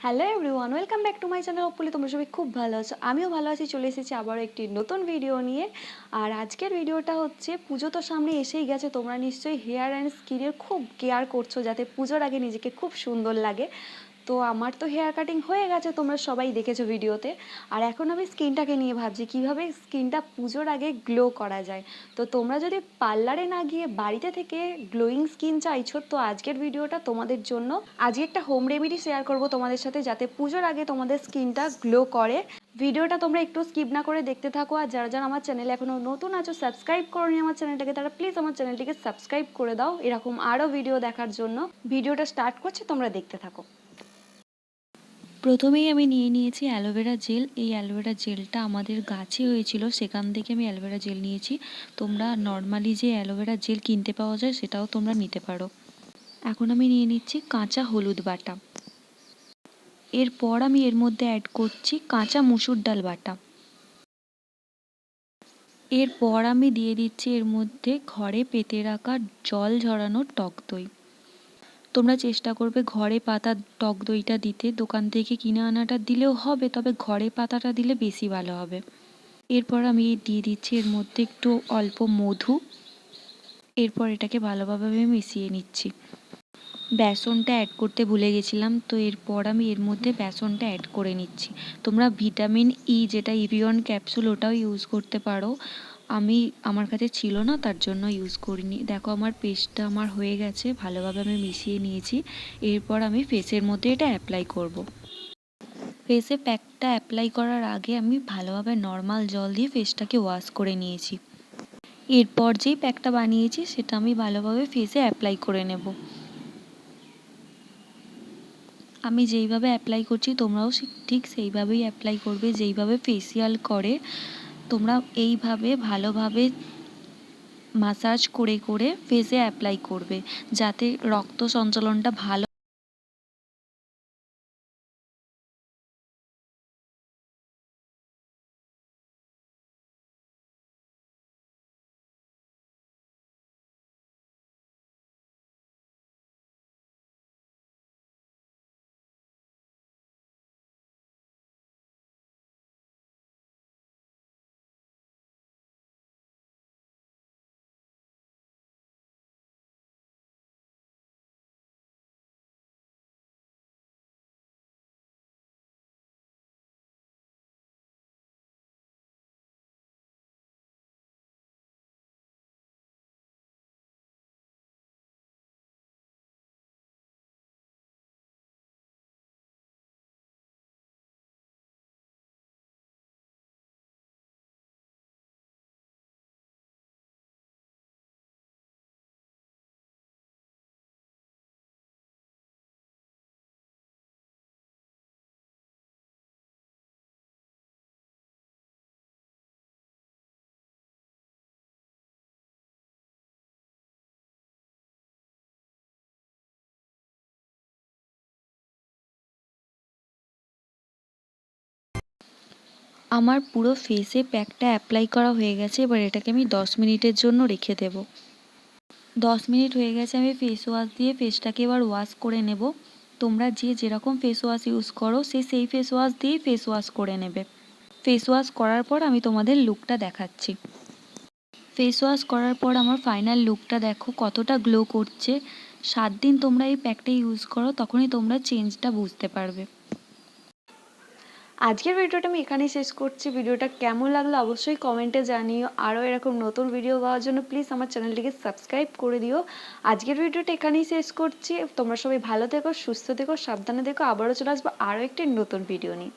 Hello everyone, welcome back to my channel. Hopefully তোমরা সবাই খুব ভালো আছো, আমিও ভালো আছি। চলে এসেছি আবারও একটি নতুন ভিডিও নিয়ে। আর আজকের ভিডিওটা হচ্ছে, পুজো তো সামনে এসেই গেছে। তোমরা নিশ্চয়ই হেয়ার অ্যান্ড স্কিনের খুব কেয়ার করছো যাতে পুজোর আগে নিজেকে খুব সুন্দর লাগে। তো আমার তো হেয়ার কাটিং হয়ে গেছে, তোমরা সবাই দেখেছো ভিডিওতে। আর এখন আমি স্কিনটাকে নিয়ে ভাবছি কীভাবে স্কিনটা পুজোর আগে গ্লো করা যায়। তো তোমরা যদি পার্লারে না গিয়ে বাড়িতে থেকে গ্লোয়িং স্কিন চাইছো, তো আজকের ভিডিওটা তোমাদের জন্য। আজকে একটা হোম রেমেডি শেয়ার করব তোমাদের সাথে, যাতে পুজোর আগে তোমাদের স্কিনটা গ্লো করে। ভিডিওটা তোমরা একটু স্কিপ না করে দেখতে থাকো। আর যারা যারা আমার চ্যানেলে এখনও নতুন আছো, সাবস্ক্রাইব করোনি আমার চ্যানেলটাকে, তারা প্লিজ আমার চ্যানেলটিকে সাবস্ক্রাইব করে দাও এরকম আরও ভিডিও দেখার জন্য। ভিডিওটা স্টার্ট করছি, তোমরা দেখতে থাকো। প্রথমেই আমি নিয়ে নিয়েছি অ্যালোভেরা জেল। এই অ্যালোভেরা জেলটা আমাদের গাছে হয়েছিল, সেখান থেকে আমি অ্যালোভেরা জেল নিয়েছি। তোমরা নর্মালি যে অ্যালোভেরা জেল কিনতে পাওয়া যায় সেটাও তোমরা নিতে পারো। এখন আমি নিয়ে নিচ্ছি কাঁচা হলুদ বাটা। এরপর আমি এর মধ্যে অ্যাড করছি কাঁচা মুসুর ডাল বাটা। এরপর আমি দিয়ে দিচ্ছি এর মধ্যে ঘরে পেতে রাখা জল ঝরানো টক দই। তোমরা চেষ্টা করবে ঘরে পাতা টক দইটা দিতে, দোকান থেকে কিনে আনাটা দিলেও হবে, তবে ঘরে পাতাটা দিলে বেশি ভালো হবে। এরপর আমি দিয়ে দিচ্ছি এর মধ্যে একটু অল্প মধু। এরপর এটাকে ভালোভাবে আমি মিশিয়ে নিচ্ছি। বেসনটা অ্যাড করতে ভুলে গেছিলাম, তো এরপর আমি এর মধ্যে বেসনটা অ্যাড করে নিচ্ছি। তোমরা ভিটামিন ই যেটা ইভিয়ন ক্যাপসুল ওটাও ইউজ করতে পারো। আমার কাছে ছিল না, তার জন্য ইউজ করিনি। দেখো আমার পেস্টটা আমার হয়ে গেছে, ভালোভাবে আমি মিশিয়ে নিয়েছি। এরপর আমি ফেসের মধ্যে এটা অ্যাপ্লাই করব। ফেসে প্যাকটা অ্যাপ্লাই করার আগে আমি ভালোভাবে নর্মাল জল দিয়ে ফেসটাকে ওয়াশ করে নিয়েছি। এরপর যেই প্যাকটা বানিয়েছি সেটা আমি ভালোভাবে ফেসে অ্যাপ্লাই করে নেব। আমি যেইভাবে অ্যাপ্লাই করছি তোমরাও ঠিক সেইভাবেই অ্যাপ্লাই করবে, যেইভাবে ফেসিয়াল করে। তোমরা এইভাবে ভালোভাবে মাসাজ করে করে ফেসে অ্যাপ্লাই করবে, যাতে রক্ত সঞ্চালনটা ভালো। আমার পুরো ফেসে প্যাকটা অ্যাপ্লাই করা হয়ে গেছে। এবার এটাকে আমি 10 মিনিটের জন্য রেখে দেব। 10 মিনিট হয়ে গেছে, আমি ফেস ওয়াশ দিয়ে ফেসটাকে এবার ওয়াশ করে নেব। তোমরা যে যেরকম ফেস ওয়াশ ইউজ করো সেই ফেস ওয়াশ দিয়েই ফেস ওয়াশ করে নেবে। ফেস ওয়াশ করার পর আমি তোমাদের লুকটা দেখাচ্ছি। ফেস ওয়াশ করার পর আমার ফাইনাল লুকটা দেখো কতটা গ্লো করছে। 7 দিন তোমরা এই প্যাকটা ইউজ করো, তখনই তোমরা চেঞ্জটা বুঝতে পারবে। আজকের ভিডিওটা আমি এখানেই শেষ করছি। ভিডিওটা কেমন লাগলো অবশ্যই কমেন্টে জানিও। আরও এরকম নতুন ভিডিও পাওয়ার জন্য প্লিজ আমার চ্যানেলটিকে সাবস্ক্রাইব করে দিও। আজকের ভিডিওটা এখানেই শেষ করছি। তোমরা সবাই ভালো থেকো, সুস্থ থেকো, সাবধানে থেকো। আবারও চলে আসবো আরও একটি নতুন ভিডিও নিয়ে।